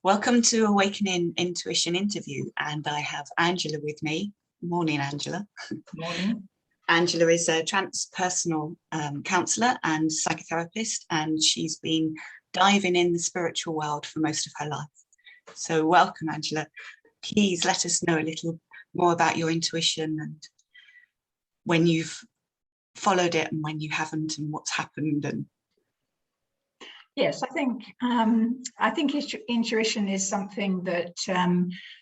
Welcome to Awakening Intuition interview, and I have Angela with me. Morning, Angela. Morning. Angela is a transpersonal counsellor and psychotherapist, and she's been diving in the spiritual world for most of her life. So welcome, Angela. Please let us know a little more about your intuition and when you've followed it and when you haven't, and what's happened. And Yes, I think intuition is something that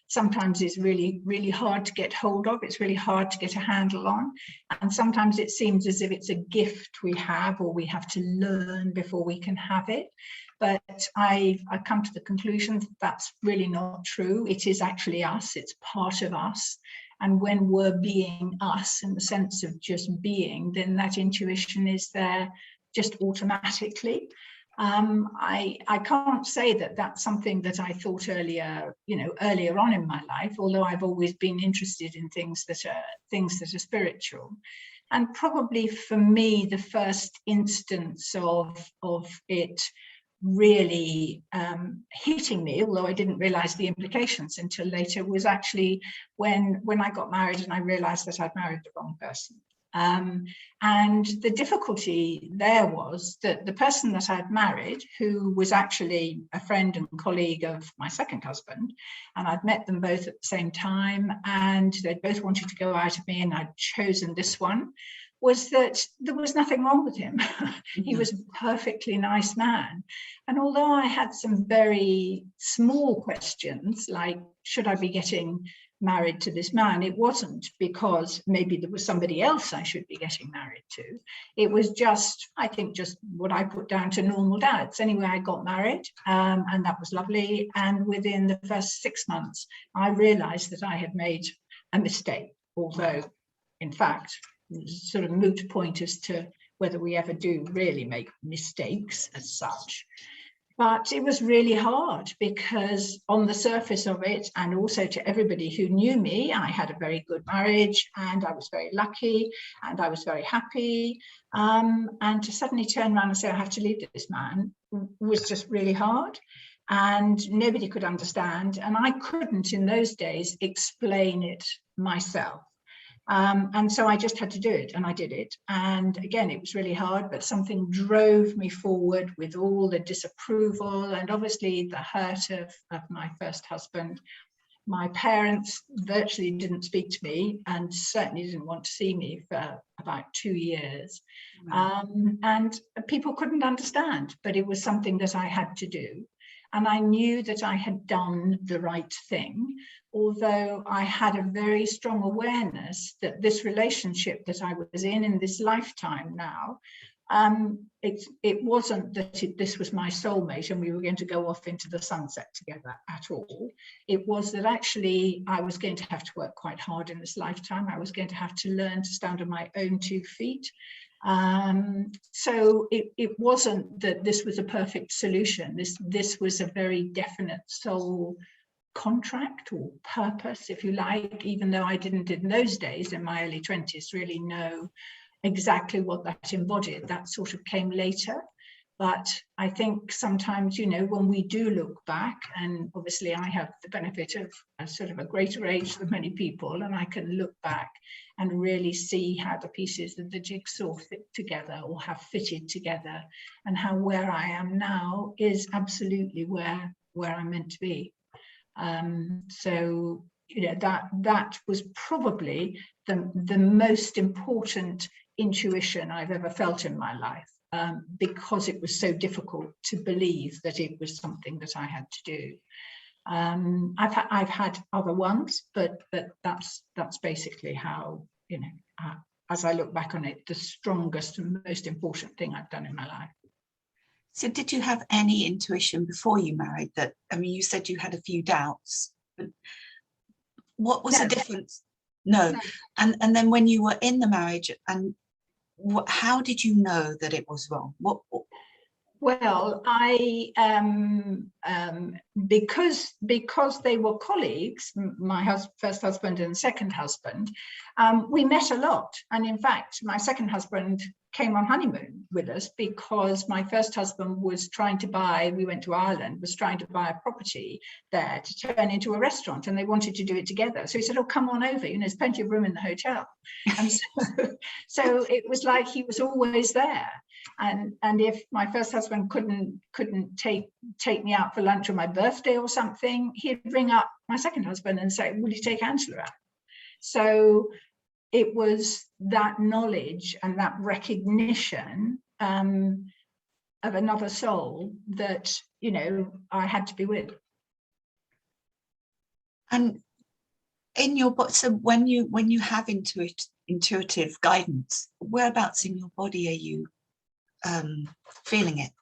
sometimes is really hard to get hold of. It's really hard to get a handle on, and sometimes it seems as if it's a gift we have, or we have to learn before we can have it. But I come to the conclusion that that's really not true. It is actually us. It's part of us. And when we're being us in the sense of just being, then that intuition is there just automatically. I can't say that that's something that I thought earlier on in my life, although I've always been interested in things that are spiritual. And probably for me, the first instance of it really hitting me, although I didn't realize the implications until later, was actually when I got married and I realized that I'd married the wrong person. And the difficulty there was that the person that I'd married, who was actually a friend and colleague of my second husband, and I'd met them both at the same time, and they both wanted to go out of me, and I'd chosen this one, was that there was nothing wrong with him. He was a perfectly nice man. And although I had some very small questions, like, should I be getting married to this man? It wasn't because maybe there was somebody else I should be getting married to. It was just, I think, just what I put down to normal dads. Anyway, I got married, and that was lovely. And within the first 6 months, I realized that I had made a mistake, although, in fact, sort of moot point as to whether we ever do really make mistakes as such. But it was really hard because on the surface of it, and also to everybody who knew me, I had a very good marriage and I was very lucky and I was very happy. And to suddenly turn around and say, I have to leave this man, was just really hard. And nobody could understand. And I couldn't in those days explain it myself. And so I just had to do it, and I did it. And again, it was really hard, but something drove me forward with all the disapproval and obviously the hurt of my first husband. My parents virtually didn't speak to me and certainly didn't want to see me for about 2 years. And people couldn't understand, but it was something that I had to do. And I knew that I had done the right thing, although I had a very strong awareness that this relationship that I was in this lifetime now, it wasn't that this was my soulmate and we were going to go off into the sunset together at all. It was that actually I was going to have to work quite hard in this lifetime. I was going to have to learn to stand on my own 2 feet. So it wasn't that this was a perfect solution. This was a very definite soul contract or purpose, if you like, even though I didn't in those days in my early 20s really know exactly what that embodied. That sort of came later. But I think sometimes, when we do look back, and obviously I have the benefit of a sort of a greater age than many people, and I can look back and really see how the pieces of the jigsaw fit together or have fitted together, and how where I am now is absolutely where I'm meant to be. So that was probably the most important intuition I've ever felt in my life. Because it was so difficult to believe that it was something that I had to do. I've had other ones, but that's basically how, as I look back on it, the strongest and most important thing I've done in my life. so did you have any intuition before you married? That, I mean, you said you had a few doubts, but what was the difference? No. And then when you were in the marriage, and how did you know that it was wrong? Well, because they were colleagues, my first husband and second husband, we met a lot. And in fact, my second husband came on honeymoon with us because my first husband was trying to buy, we went to Ireland, was trying to buy a property there to turn into a restaurant, and they wanted to do it together. So he said, oh, come on over, there's plenty of room in the hotel. And so it was like he was always there. And if my first husband couldn't take me out for lunch on my birthday or something, he'd ring up my second husband and say, will you take Angela out? So it was that knowledge and that recognition of another soul that, I had to be with. And in your body, so when you have intuitive guidance, whereabouts in your body are you feeling it?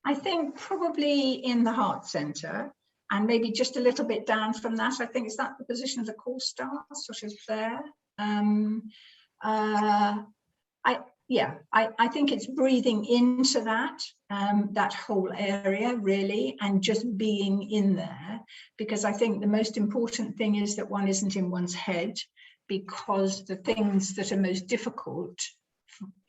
I think probably in the heart center, and maybe just a little bit down from that. I think, is that the position of the core star, sort of there? I think it's breathing into that whole area, really, and just being in there, because I think the most important thing is that one isn't in one's head, because the things that are most difficult,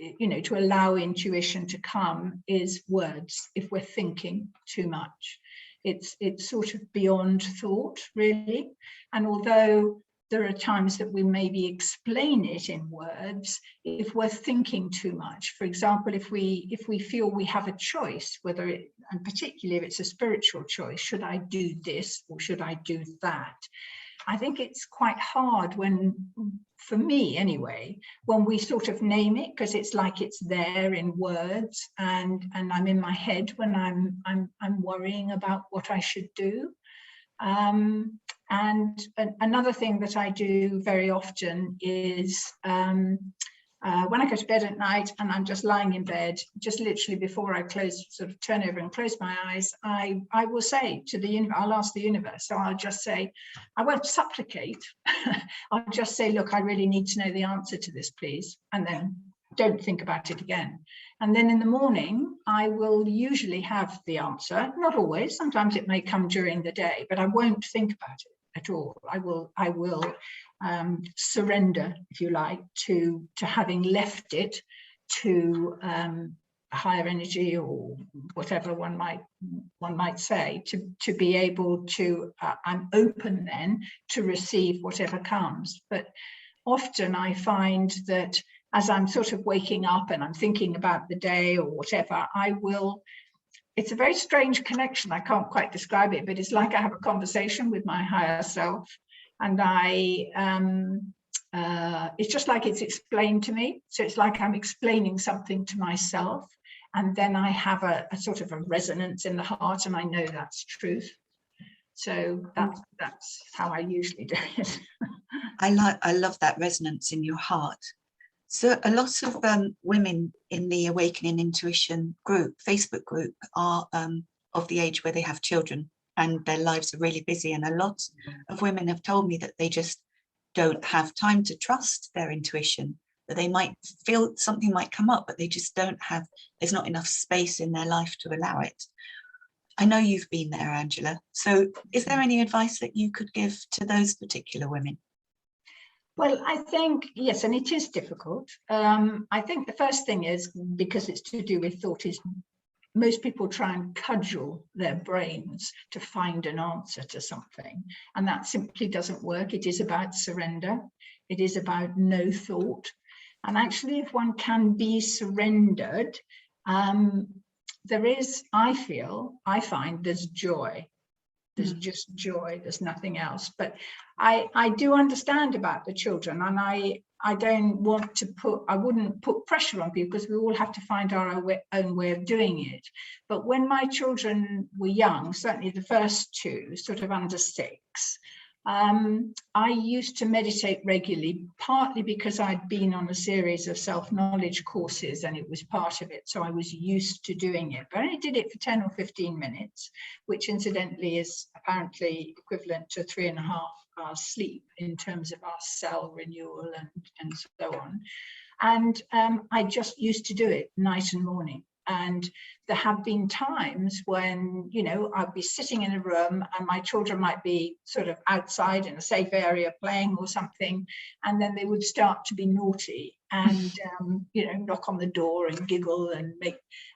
to allow intuition to come is words. If we're thinking too much, it's sort of beyond thought, really. And although there are times that we maybe explain it in words, if we're thinking too much, for example, if we feel we have a choice, and particularly if it's a spiritual choice, should I do this or should I do that? I think it's quite hard for me anyway, when we sort of name it, because it's like it's there in words, and I'm in my head when I'm worrying about what I should do. And another thing that I do very often is when I go to bed at night and I'm just lying in bed, just literally before I turn over and close my eyes, I will say to the universe, I'll ask the universe. So I'll just say, I won't supplicate. I'll just say, look, I really need to know the answer to this, please. And then don't think about it again. And then in the morning, I will usually have the answer. Not always. Sometimes it may come during the day, but I won't think about it at all. I will surrender, if you like, to having left it to a higher energy, or whatever one might say, to be able to. I'm open then to receive whatever comes. But often I find that as I'm sort of waking up and I'm thinking about the day or whatever, it's a very strange connection. I can't quite describe it, but it's like I have a conversation with my higher self, and it's just like it's explained to me. So it's like I'm explaining something to myself, and then I have a sort of a resonance in the heart, and I know that's truth. So that's how I usually do it. I love that resonance in your heart. So a lot of women in the Awakening Intuition group, Facebook group, are of the age where they have children and their lives are really busy. And a lot of women have told me that they just don't have time to trust their intuition, that they might feel something might come up, but they just there's not enough space in their life to allow it. I know you've been there, Angela. So is there any advice that you could give to those particular women? Well, I think, yes, and it is difficult. I think the first thing is, because it's to do with thought, is most people try and cudgel their brains to find an answer to something. And that simply doesn't work. It is about surrender. It is about no thought. And actually, if one can be surrendered, there is, I find there's joy. There's just joy, there's nothing else. But I do understand about the children, and I wouldn't put pressure on people, because we all have to find our own way of doing it. But when my children were young, certainly the first two, sort of under 6, I used to meditate regularly, partly because I'd been on a series of self-knowledge courses and it was part of it, so I was used to doing it. But I only did it for 10 or 15 minutes, which incidentally is apparently equivalent to 3.5 hours sleep in terms of our cell renewal and so on. And I just used to do it night and morning. And there have been times when, you know, I'd be sitting in a room and my children might be sort of outside in a safe area playing or something, and then they would start to be naughty and, you know, knock on the door and giggle and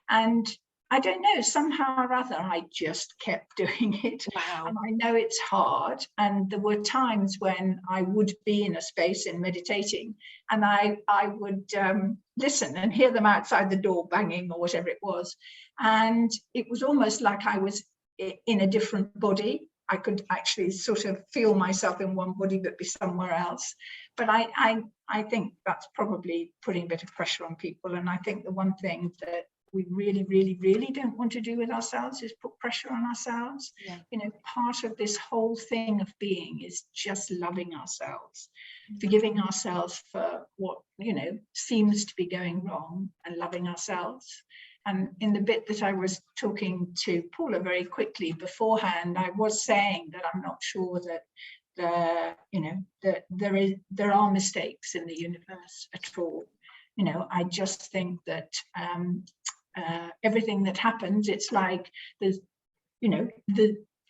and I don't know, somehow or other, I just kept doing it. Wow. And I know it's hard. And there were times when I would be in a space in meditating, and I would listen and hear them outside the door banging or whatever it was. And it was almost like I was in a different body. I could actually sort of feel myself in one body but be somewhere else. But I think that's probably putting a bit of pressure on people. And I think the one thing that we really, really, really don't want to do with ourselves is put pressure on ourselves. Yeah. You know, part of this whole thing of being is just loving ourselves, forgiving ourselves for what, you know, seems to be going wrong, and loving ourselves. And in the bit that I was talking to Paula very quickly beforehand, I was saying that I'm not sure that there are mistakes in the universe at all. You know, I just think that everything that happens, it's like there's, you know,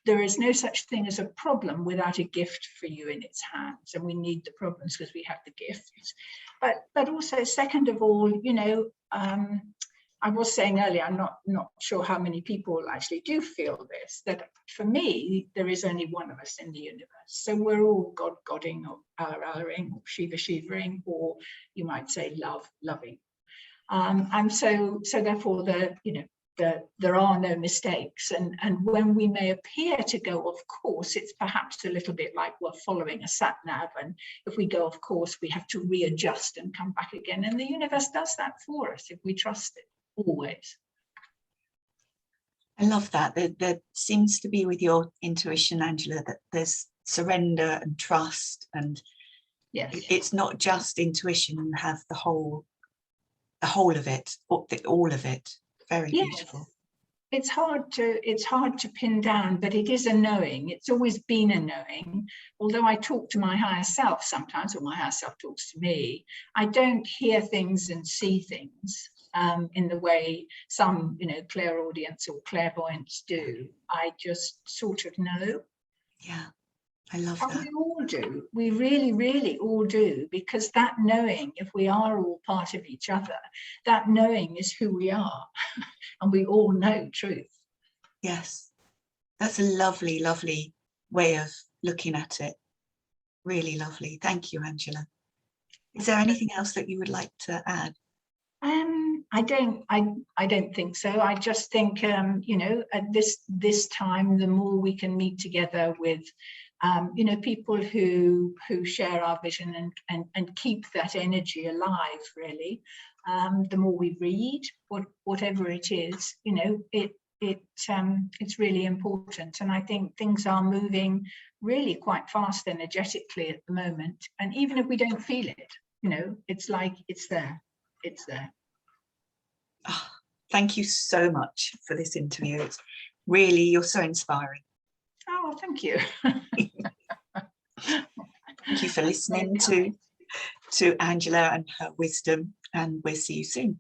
there is no such thing as a problem without a gift for you in its hands, and we need the problems because we have the gifts. But also, second of all, you know, I was saying earlier, I'm not sure how many people actually do feel this, that for me, there is only one of us in the universe. So we're all God-godding or Allah-Allahing or Shiva-Shivering, or you might say loving. And so therefore, there are no mistakes. And when we may appear to go off course, it's perhaps a little bit like we're following a sat nav. And if we go off course, we have to readjust and come back again. And the universe does that for us if we trust it, always. I love that. There seems to be with your intuition, Angela, that there's surrender and trust, and yes, it's not just intuition. You have the whole of it, all of it. Very beautiful. It's hard to pin down, but it is a knowing. It's always been a knowing. Although I talk to my higher self sometimes, or my higher self talks to me, I don't hear things and see things in the way some, you know, clairaudience or clairvoyants do. I just sort of know. Yeah, I love And that. we all do. We really, really all do, because that knowing, if we are all part of each other, that knowing is who we are. And we all know truth. Yes, that's a lovely, lovely way of looking at it. Really lovely. Thank you, Angela. Is there anything else that you would like to add? I don't think so. I just think, you know, at this time, the more we can meet together with, you know, people who share our vision and keep that energy alive, really, the more we read, whatever it is, you know, it's really important. And I think things are moving really quite fast energetically at the moment. And even if we don't feel it, you know, it's like it's there. It's there. Oh, thank you so much for this interview. It's really, you're so inspiring. Oh, thank you. Thank you for listening to Angela and her wisdom, and we'll see you soon.